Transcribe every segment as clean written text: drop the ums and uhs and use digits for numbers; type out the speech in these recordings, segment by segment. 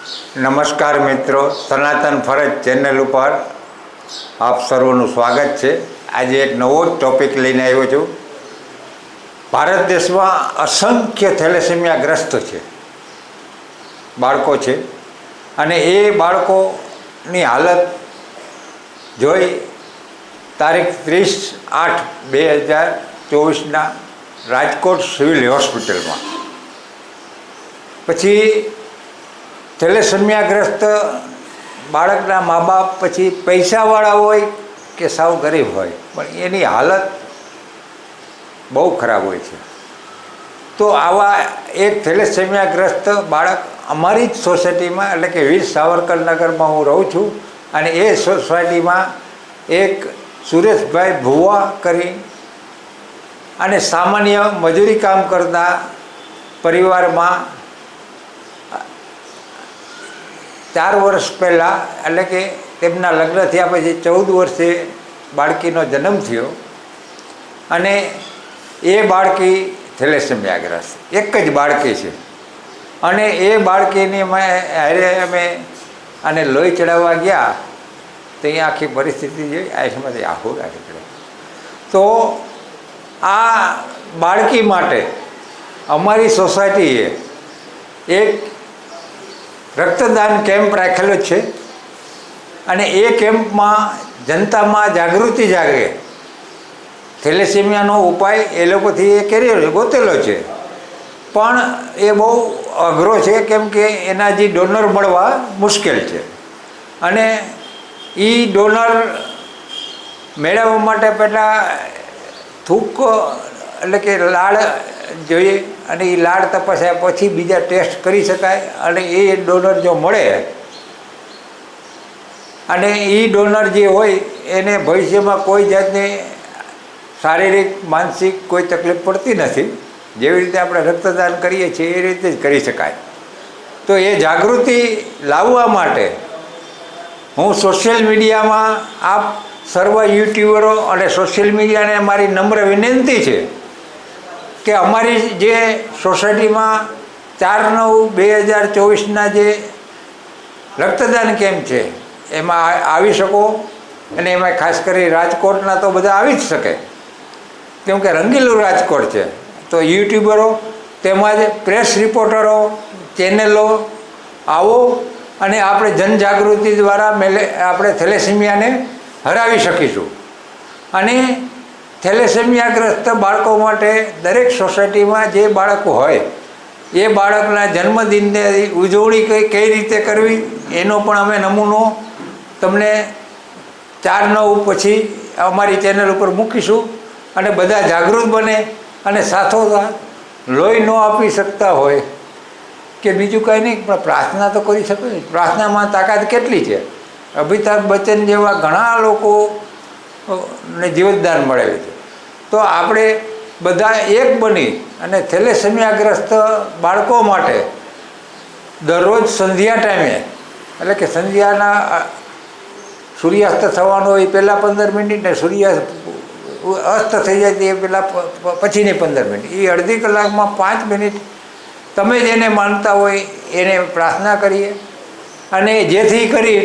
નમસ્કાર મિત્રો, સનાતન ફરજ ચેનલ ઉપર આપ સર્વનું સ્વાગત છે। આજે એક નવો જ ટોપિક લઈને આવ્યો છું। ભારત દેશમાં અસંખ્ય થેલેસેમિયાગ્રસ્ત છે, બાળકો છે, અને એ બાળકોની હાલત જોઈ તારીખ 30/8/2024 રાજકોટ સિવિલ હોસ્પિટલમાં પછી થેલેસેમિયાગ્રસ્ત બાળકના મા બાપ પછી પૈસાવાળા હોય કે સાવ ગરીબ હોય, પણ એની હાલત બહુ ખરાબ હોય છે। તો આવા એક થેલેસેમિયાગ્રસ્ત બાળક અમારી જ સોસાયટીમાં, એટલે કે વીર સાવરકર નગરમાં હું રહું છું, અને એ સોસાયટીમાં એક સુરેશભાઈ ભુવા કરી અને સામાન્ય મજૂરી કામ કરતા પરિવારમાં 4 વર્ષ પહેલાં, એટલે કે તેમના લગ્ન થયા પછી 14 વર્ષે બાળકીનો જન્મ થયો, અને એ બાળકી થેલેસેમિયાગ્રસ્ત એક જ બાળકી છે। અને એ બાળકીની અમે આને લોહી ચડાવવા ગયા તો અહીંયા આખી પરિસ્થિતિ જોઈ આંખમાંથી આહુ રાખી પડે। તો આ બાળકી માટે અમારી સોસાયટીએ એક રક્તદાન કેમ્પ રાખેલો છે, અને એ કેમ્પમાં જનતામાં જાગૃતિ જાગે, થેલેસેમિયાનો ઉપાય એ લોકોથી એ કર્યો ગોતેલો છે, પણ એ બહુ અઘરો છે, કેમ કે એના જે ડોનર મળવા મુશ્કેલ છે, અને એ ડોનર મેળવવા માટે પહેલાં થૂક એટલે કે લાળ જોઈએ, અને એ લાળ તપાસ્યા પછી બીજા ટેસ્ટ કરી શકાય, અને એ ડોનર જો મળે અને એ ડોનર જે હોય એને ભવિષ્યમાં કોઈ જાતની શારીરિક માનસિક કોઈ તકલીફ પડતી નથી। જેવી રીતે આપણે રક્તદાન કરીએ છીએ એ રીતે જ કરી શકાય। તો એ જાગૃતિ લાવવા માટે હું સોશિયલ મીડિયામાં આપ સર્વ યુટ્યુબરો અને સોશિયલ મીડિયાને મારી નમ્ર વિનંતી છે કે અમારી જે સોસાયટીમાં 4/9/2024 જે રક્તદાન કેમ્પ છે એમાં આવી શકો, અને એમાં ખાસ કરી રાજકોટના તો બધા આવી જ શકે, કેમ કે રંગીલું રાજકોટ છે। તો યુટ્યુબરો તેમજ પ્રેસ રિપોર્ટરો, ચેનલો આવો, અને આપણે જનજાગૃતિ દ્વારા આપણે થેલેસેમિયાને હરાવી શકીશું। અને થેલેસેમિયાગ્રસ્ત બાળકો માટે દરેક સોસાયટીમાં જે બાળકો હોય એ બાળકના જન્મદિનની ઉજવણી કઈ રીતે કરવી એનો પણ અમે નમૂનો તમને 4/9 પછી અમારી ચેનલ ઉપર મૂકીશું, અને બધા જાગૃત બને, અને સાથોસાથ લોહી ન આપી શકતા હોય કે બીજું કાંઈ નહીં પણ પ્રાર્થના તો કરી શકે। પ્રાર્થનામાં તાકાત કેટલી છે! અમિતાભ બચ્ચન જેવા ઘણા લોકોને જીવતદાન મળેલું છે। તો આપણે બધા એક બની અને થેલેસેમિયાગ્રસ્ત બાળકો માટે દરરોજ સંધ્યા ટાઈમે, એટલે કે સંધ્યાના સૂર્યાસ્ત થવાનો હોય પહેલાં 15 મિનિટ, ને અસ્ત થઈ જાય તે પહેલાં પછીની 15 મિનિટ, એ અડધી કલાકમાં 5 મિનિટ તમે જેને માનતા હોય એને પ્રાર્થના કરીએ, અને જેથી કરી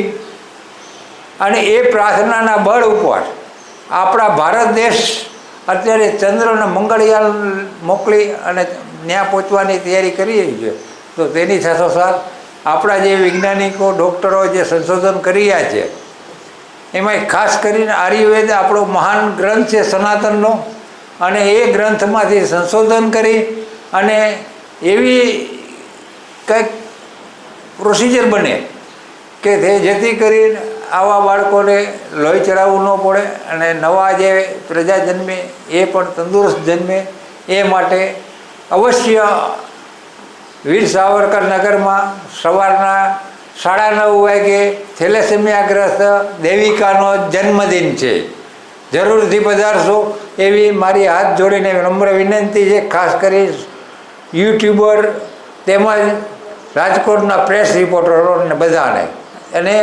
અને એ પ્રાર્થનાના બળ ઉપર આપણા ભારત દેશ અત્યારે ચંદ્ર અને મંગળયાન મોકલી અને ત્યાં પહોંચવાની તૈયારી કરી રહી છે। તો તેની સાથોસાથ આપણા જે વૈજ્ઞાનિકો, ડૉક્ટરો જે સંશોધન કરી રહ્યા છે, એમાં ખાસ કરીને આયુર્વેદ આપણો મહાન ગ્રંથ છે સનાતનનો, અને એ ગ્રંથમાંથી સંશોધન કરી અને એવી કંઈક પ્રોસિજર બને કે જેથી કરીને આવા બાળકોને લોહી ચડાવવું ન પડે, અને નવા જે પ્રજા જન્મે એ પણ તંદુરસ્ત જન્મે। એ માટે અવશ્ય વીર સાવરકર નગરમાં સવારના 9:30 વાગે થેલેસેમિયાગ્રસ્ત દેવિકાનો જન્મદિન છે, જરૂરથી પધારશો એવી મારી હાથ જોડીને નમ્ર વિનંતી છે, ખાસ કરી યુટ્યુબર તેમજ રાજકોટના પ્રેસ રિપોર્ટરોને બધાને અને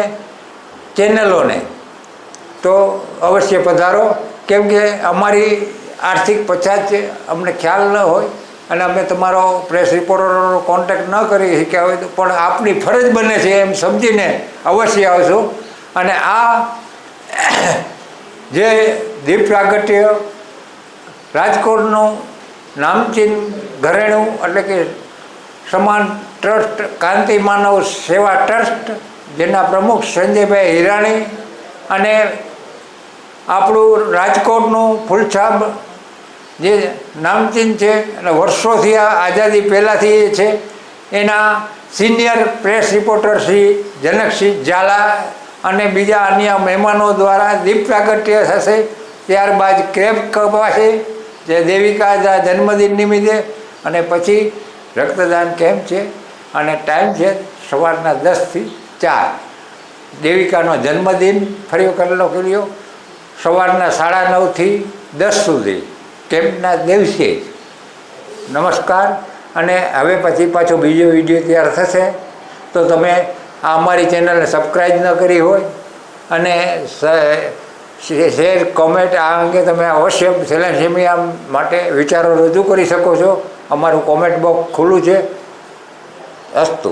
ચેનલોને। તો અવશ્ય પધારો, કેમ કે અમારી આર્થિક પછાત છે, અમને ખ્યાલ ન હોય અને અમે તમારો પ્રેસ રિપોર્ટરનો કોન્ટેક્ટ ન કરી શક્યા હોય તો પણ આપની ફરજ બને છે એમ સમજીને અવશ્ય આવશો. અને આ જે દીપ પ્રાગટ્ય રાજકોટનું નામચીન ઘરેણું એટલે કે સમાન ટ્રસ્ટ કાંતિ માનવ સેવા ટ્રસ્ટ જેના પ્રમુખ સંજયભાઈ હિરાણી અને આપણું રાજકોટનું ફૂલછાપ જે નામચીન છે અને વર્ષોથી આ આઝાદી પહેલાંથી છે એના senior press reporter Shri Janaksinh Jhala અને બીજા અન્ય મહેમાનો દ્વારા દીપ પ્રાગટ્ય થશે. ત્યારબાદ કેક કપાશે જે દેવિકા જન્મદિન નિમિત્તે અને પછી રક્તદાન કેમ્પ છે અને ટાઈમ છે સવારના 10 થી 4. દેવિકાનો જન્મદિન ફરી વખત લખ્યો સવારના 9:30 થી 10 સુધી કેમ્પના દિવસે. નમસ્કાર. અને હવે પછી પાછો બીજો વિડીયો તૈયાર થશે તો તમે આ અમારી ચેનલને સબસ્ક્રાઈબ ન કરી હોય અને શેર કોમેન્ટ આ અંગે તમે અવશ્ય થેલેસેમિયા માટે વિચારો રજૂ કરી શકો છો. અમારું કોમેન્ટ બોક્સ ખુલ્લું છે. અસ્તુ.